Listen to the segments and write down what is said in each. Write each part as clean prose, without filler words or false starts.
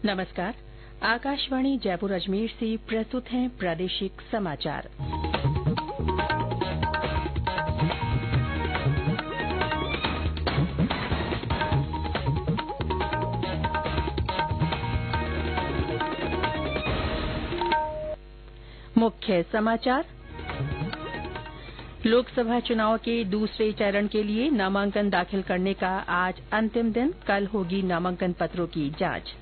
नमस्कार। आकाशवाणी जयपुर अजमेर से प्रस्तुत हैं प्रादेशिक समाचार। मुख्य समाचार। लोकसभा चुनाव के दूसरे चरण के लिए नामांकन दाखिल करने का आज अंतिम दिन। कल होगी नामांकन पत्रों की जांच।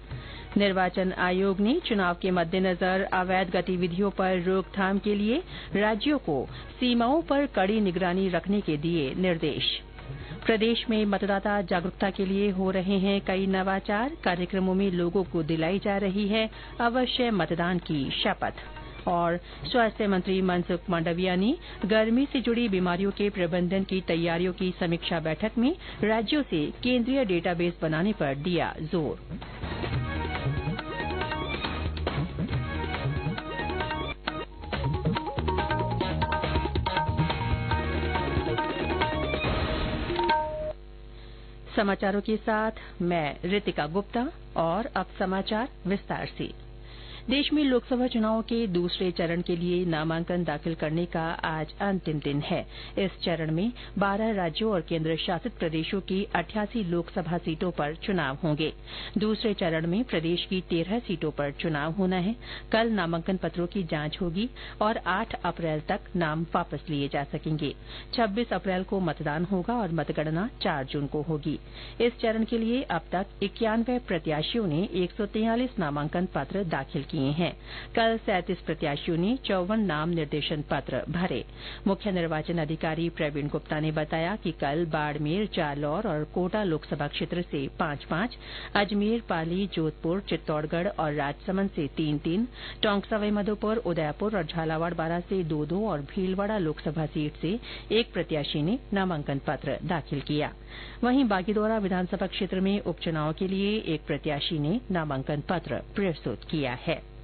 निर्वाचन आयोग ने चुनाव के मद्देनजर अवैध गतिविधियों पर रोकथाम के लिए राज्यों को सीमाओं पर कड़ी निगरानी रखने के दिए निर्देश। प्रदेश में मतदाता जागरूकता के लिए हो रहे हैं कई नवाचार। कार्यक्रमों में लोगों को दिलाई जा रही है अवश्य मतदान की शपथ। और स्वास्थ्य मंत्री मनसुख मांडविया ने गर्मी से जुड़ी बीमारियों के प्रबंधन की तैयारियों की समीक्षा बैठक में राज्यों से केंद्रीय डेटाबेस बनाने पर दिया जोर। समाचारों के साथ मैं रितिका गुप्ता। और अब समाचार विस्तार से। देश में लोकसभा चुनाव के दूसरे चरण के लिए नामांकन दाखिल करने का आज अंतिम दिन है। इस चरण में 12 राज्यों और केंद्र शासित प्रदेशों की 88 लोकसभा सीटों पर चुनाव होंगे। दूसरे चरण में प्रदेश की 13 सीटों पर चुनाव होना है। कल नामांकन पत्रों की जांच होगी और 8 अप्रैल तक नाम वापस लिए जा सकेंगे। 26 अप्रैल को मतदान होगा और मतगणना 4 जून को होगी। इस चरण के लिए अब तक 91 प्रत्याशियों ने 143 नामांकन पत्र दाखिल किए हैं। कल 37 प्रत्याशियों ने 54 नाम निर्देशन पत्र भरे। मुख्य निर्वाचन अधिकारी प्रवीण गुप्ता ने बताया कि कल बाड़मेर, जालौर और कोटा लोकसभा क्षेत्र से 5-5, अजमेर, पाली, जोधपुर, चित्तौड़गढ़ और राजसमंद से 3-3, टोंक सवाईमाधोपुर, उदयपुर और झालावाड़ बारां से 2-2 और भीलवाड़ा लोकसभा सीट से 1 प्रत्याशी ने नामांकन पत्र दाखिल किया। वहीं बागीदौरा विधानसभा क्षेत्र में उपचुनाव के लिए 1 प्रत्याशी ने नामांकन पत्र प्रस्तुत किया है।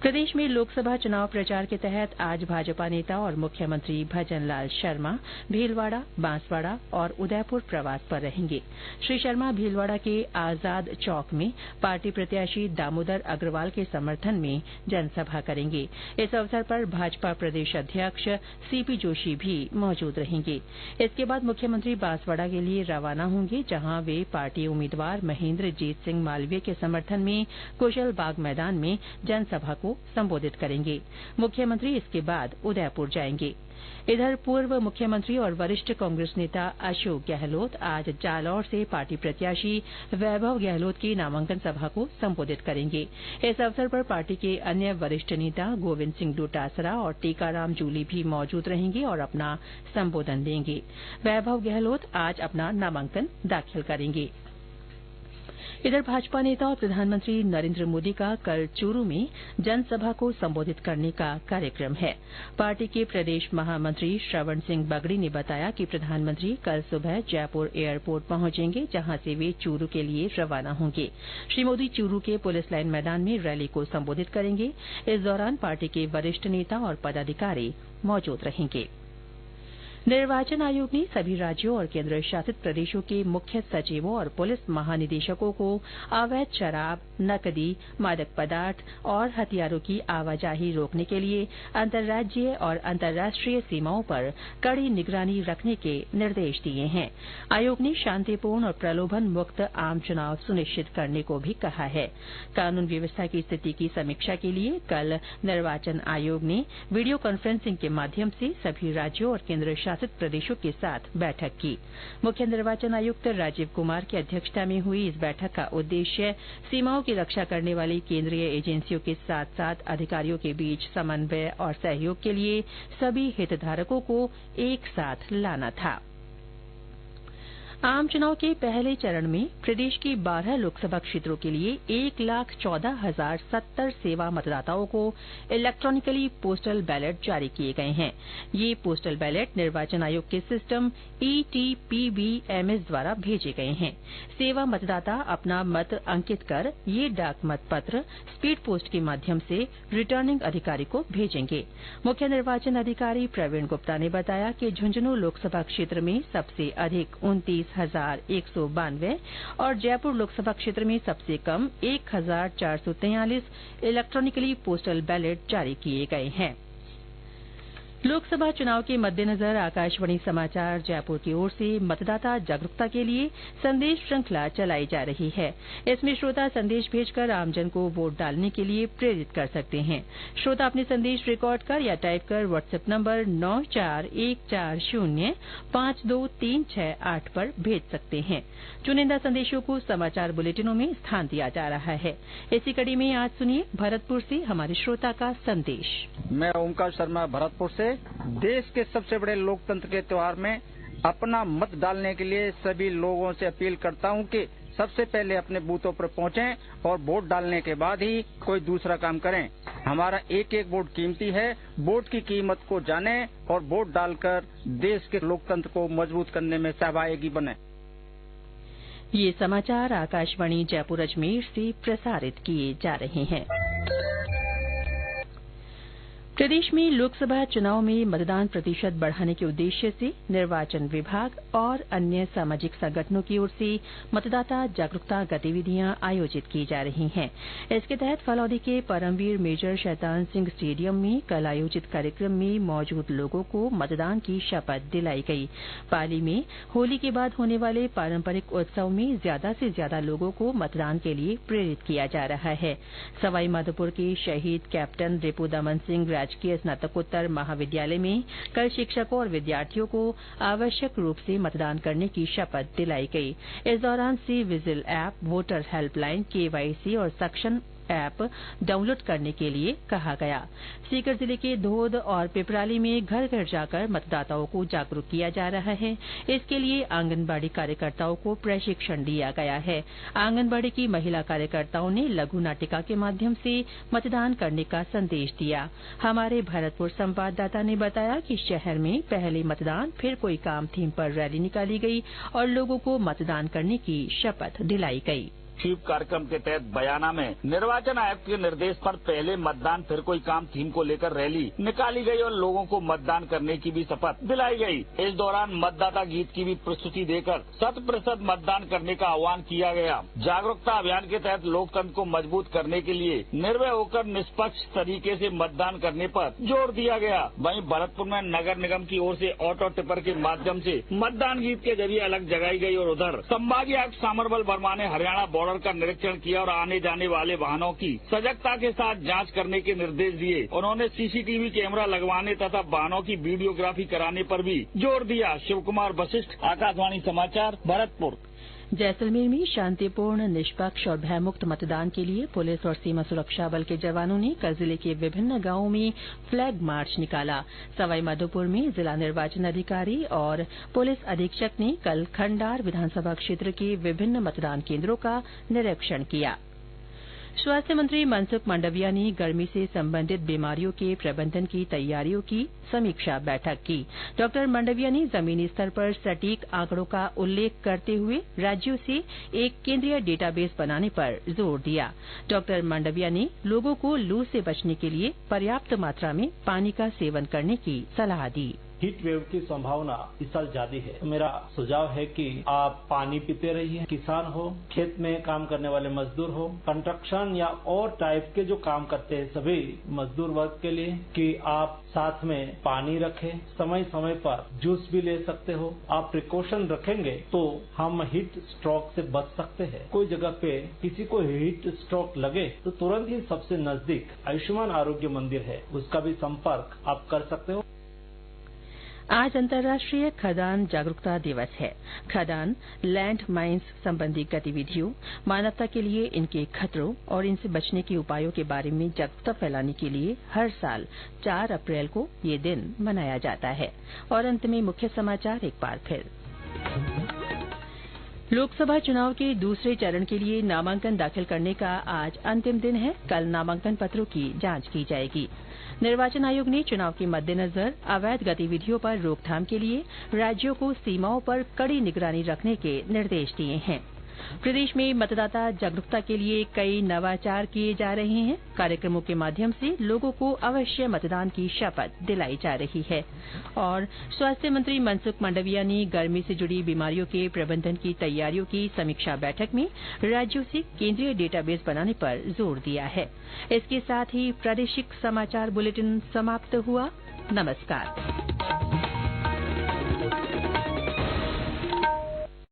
प्रदेश में लोकसभा चुनाव प्रचार के तहत आज भाजपा नेता और मुख्यमंत्री भजनलाल शर्मा भीलवाड़ा, बांसवाड़ा और उदयपुर प्रवास पर रहेंगे। श्री शर्मा भीलवाड़ा के आजाद चौक में पार्टी प्रत्याशी दामोदर अग्रवाल के समर्थन में जनसभा करेंगे। इस अवसर पर भाजपा प्रदेश अध्यक्ष सीपी जोशी भी मौजूद रहेंगे। इसके बाद मुख्यमंत्री बांसवाड़ा के लिए रवाना होंगे, जहां वे पार्टी उम्मीदवार महेंद्र जीत सिंह मालवीय के समर्थन में कुशल बाग मैदान में जनसभा को संबोधित करेंगे। मुख्यमंत्री इसके बाद उदयपुर जाएंगे। इधर पूर्व मुख्यमंत्री और वरिष्ठ कांग्रेस नेता अशोक गहलोत आज जालौर से पार्टी प्रत्याशी वैभव गहलोत की नामांकन सभा को संबोधित करेंगे। इस अवसर पर पार्टी के अन्य वरिष्ठ नेता गोविंद सिंह डोटासरा और टीकाराम जूली भी मौजूद रहेंगे और अपना संबोधन देंगे। वैभव गहलोत आज अपना नामांकन दाखिल करेंगे। इधर भाजपा नेता और प्रधानमंत्री नरेंद्र मोदी का कल चूरू में जनसभा को संबोधित करने का कार्यक्रम है। पार्टी के प्रदेश महामंत्री श्रवण सिंह बगड़ी ने बताया कि प्रधानमंत्री कल सुबह जयपुर एयरपोर्ट पहुंचेंगे, जहां से वे चूरू के लिए रवाना होंगे। श्री मोदी चूरू के पुलिस लाइन मैदान में रैली को संबोधित करेंगे। इस दौरान पार्टी के वरिष्ठ नेता और पदाधिकारी मौजूद रहेंगे। निर्वाचन आयोग ने सभी राज्यों और केंद्र शासित प्रदेशों के मुख्य सचिवों और पुलिस महानिदेशकों को अवैध शराब, नकदी, मादक पदार्थ और हथियारों की आवाजाही रोकने के लिए अंतर्राज्यीय और अंतर्राष्ट्रीय सीमाओं पर कड़ी निगरानी रखने के निर्देश दिए हैं। आयोग ने शांतिपूर्ण और प्रलोभन मुक्त आम चुनाव सुनिश्चित करने को भी कहा है। कानून व्यवस्था की स्थिति की समीक्षा के लिए कल निर्वाचन आयोग ने वीडियो कॉन्फ्रेंसिंग के माध्यम से सभी राज्यों और केंद्र शासित प्रदेशों के साथ बैठक की। मुख्य निर्वाचन आयुक्त राजीव कुमार की अध्यक्षता में हुई इस बैठक का उद्देश्य सीमाओं की रक्षा करने वाली केंद्रीय एजेंसियों के साथ साथ अधिकारियों के बीच समन्वय और सहयोग के लिए सभी हितधारकों को एक साथ लाना था। आम चुनाव के पहले चरण में प्रदेश के 12 लोकसभा क्षेत्रों के लिए 1,14,070 सेवा मतदाताओं को इलेक्ट्रॉनिकली पोस्टल बैलेट जारी किए गए हैं। ये पोस्टल बैलेट निर्वाचन आयोग के सिस्टम ETPBMS द्वारा भेजे गए हैं। सेवा मतदाता अपना मत अंकित कर ये डाक मत पत्र स्पीड पोस्ट के माध्यम से रिटर्निंग अधिकारी को भेजेंगे। मुख्य निर्वाचन अधिकारी प्रवीण गुप्ता ने बताया कि झुंझुनूं लोकसभा क्षेत्र में सबसे अधिक 1192 और जयपुर लोकसभा क्षेत्र में सबसे कम 1443 इलेक्ट्रॉनिकली पोस्टल बैलेट जारी किए गए हैं। लोकसभा चुनाव के मद्देनजर आकाशवाणी समाचार जयपुर की ओर से मतदाता जागरूकता के लिए संदेश श्रृंखला चलाई जा रही है। इसमें श्रोता संदेश भेजकर आमजन को वोट डालने के लिए प्रेरित कर सकते हैं। श्रोता अपने संदेश रिकॉर्ड कर या टाइप कर व्हाट्सएप नंबर 9414052368 पर भेज सकते हैं। चुनिंदा संदेशों को समाचार बुलेटिनों में स्थान दिया जा रहा है। इसी कड़ी में आज सुनिए भरतपुर से हमारे श्रोता का संदेश। मैं ओमकार शर्मा भरतपुर से। देश के सबसे बड़े लोकतंत्र के त्योहार में अपना मत डालने के लिए सभी लोगों से अपील करता हूं कि सबसे पहले अपने बूथों पर पहुंचें और वोट डालने के बाद ही कोई दूसरा काम करें। हमारा एक एक वोट कीमती है। वोट की कीमत को जानें और वोट डालकर देश के लोकतंत्र को मजबूत करने में सहभागी बने। ये समाचार आकाशवाणी जयपुर अजमेर से प्रसारित किए जा रहे हैं। प्रदेश में लोकसभा चुनाव में मतदान प्रतिशत बढ़ाने के उद्देश्य से निर्वाचन विभाग और अन्य सामाजिक संगठनों की ओर से मतदाता जागरूकता गतिविधियां आयोजित की जा रही हैं। इसके तहत फलौदी के परमवीर मेजर शैतान सिंह स्टेडियम में कल आयोजित कार्यक्रम में मौजूद लोगों को मतदान की शपथ दिलाई गई। पाली में होली के बाद होने वाले पारंपरिक उत्सव में ज्यादा से ज्यादा लोगों को मतदान के लिए प्रेरित किया जा रहा है। सवाईमाधोपुर के शहीद कैप्टन रिपुदमन सिंह राजकीय स्नातकोत्तर महाविद्यालय में कल शिक्षकों और विद्यार्थियों को आवश्यक रूप से मतदान करने की शपथ दिलाई गई। इस दौरान C vigil app, voter helpline, KYC और सक्षम ऐप डाउनलोड करने के लिए कहा गया। सीकर जिले के धोद और पिपराली में घर घर जाकर मतदाताओं को जागरूक किया जा रहा है। इसके लिए आंगनबाड़ी कार्यकर्ताओं को प्रशिक्षण दिया गया है। आंगनबाड़ी की महिला कार्यकर्ताओं ने लघु नाटिका के माध्यम से मतदान करने का संदेश दिया। हमारे भरतपुर संवाददाता ने बताया कि शहर में पहले मतदान फिर कोई काम थीम पर रैली निकाली गई और लोगों को मतदान करने की शपथ दिलाई गई। स्वीप कार्यक्रम के तहत बयाना में निर्वाचन आयोग के निर्देश पर पहले मतदान फिर कोई काम थीम को लेकर रैली निकाली गई और लोगों को मतदान करने की भी शपथ दिलाई गई। इस दौरान मतदाता गीत की भी प्रस्तुति देकर 100% मतदान करने का आह्वान किया गया। जागरूकता अभियान के तहत लोकतंत्र को मजबूत करने के लिए निर्भय होकर निष्पक्ष तरीके से मतदान करने पर जोर दिया गया। वहीं भरतपुर में नगर निगम की ओर से ऑटो टिपर के माध्यम से मतदान गीत के जरिए अलग जगाई गई और उधर संभागीय आयुक्त सामरबल वर्मा ने हरियाणा बॉर्डर का निरीक्षण किया और आने जाने वाले वाहनों की सजगता के साथ जांच करने के निर्देश दिए। उन्होंने सीसीटीवी कैमरा लगवाने तथा वाहनों की वीडियोग्राफी कराने पर भी जोर दिया। शिव कुमार वशिष्ठ, आकाशवाणी समाचार, भरतपुर। जैसलमेर में शांतिपूर्ण, निष्पक्ष और भयमुक्त मतदान के लिए पुलिस और सीमा सुरक्षा बल के जवानों ने कल जिले के विभिन्न गांवों में फ्लैग मार्च निकाला। सवाईमाधोपुर में जिला निर्वाचन अधिकारी और पुलिस अधीक्षक ने कल खंडार विधानसभा क्षेत्र के विभिन्न मतदान केन्द्रों का निरीक्षण किया। स्वास्थ्य मंत्री मनसुख मांडविया ने गर्मी से संबंधित बीमारियों के प्रबंधन की तैयारियों की समीक्षा बैठक की। डॉ मांडविया ने जमीनी स्तर पर सटीक आंकड़ों का उल्लेख करते हुए राज्यों से एक केंद्रीय डेटाबेस बनाने पर जोर दिया। डॉ मांडविया ने लोगों को लू से बचने के लिए पर्याप्त मात्रा में पानी का सेवन करने की सलाह दी। हीट वेव की संभावना इस साल ज्यादा है। मेरा सुझाव है कि आप पानी पीते रहिए। किसान हो, खेत में काम करने वाले मजदूर हो, कंस्ट्रक्शन या और टाइप के जो काम करते हैं सभी मजदूर वर्ग के लिए कि आप साथ में पानी रखें। समय समय पर जूस भी ले सकते हो। आप प्रिकॉशन रखेंगे तो हम हीट स्ट्रोक से बच सकते हैं। कोई जगह पे किसी को हीट स्ट्रोक लगे तो तुरंत ही सबसे नजदीक आयुष्मान आरोग्य मंदिर है, उसका भी संपर्क आप कर सकते हो। आज अंतर्राष्ट्रीय खदान जागरूकता दिवस है। खदान, लैंड माइन्स संबंधी गतिविधियों, मानवता के लिए इनके खतरों और इनसे बचने के उपायों के बारे में जागरूकता फैलाने के लिए हर साल 4 अप्रैल को ये दिन मनाया जाता है। और अंत में मुख्य समाचार एक बार फिर। लोकसभा चुनाव के दूसरे चरण के लिए नामांकन दाखिल करने का आज अंतिम दिन है। कल नामांकन पत्रों की जांच की जाएगी। निर्वाचन आयोग ने चुनाव के मद्देनजर अवैध गतिविधियों पर रोकथाम के लिए राज्यों को सीमाओं पर कड़ी निगरानी रखने के निर्देश दिए हैं। प्रदेश में मतदाता जागरूकता के लिए कई नवाचार किए जा रहे हैं। कार्यक्रमों के माध्यम से लोगों को अवश्य मतदान की शपथ दिलाई जा रही है। और स्वास्थ्य मंत्री मनसुख मांडविया ने गर्मी से जुड़ी बीमारियों के प्रबंधन की तैयारियों की समीक्षा बैठक में राज्यों से केंद्रीय डेटाबेस बनाने पर जोर दिया है। इसके साथ ही प्रादेशिक समाचार बुलेटिन समाप्त हुआ। नमस्कार।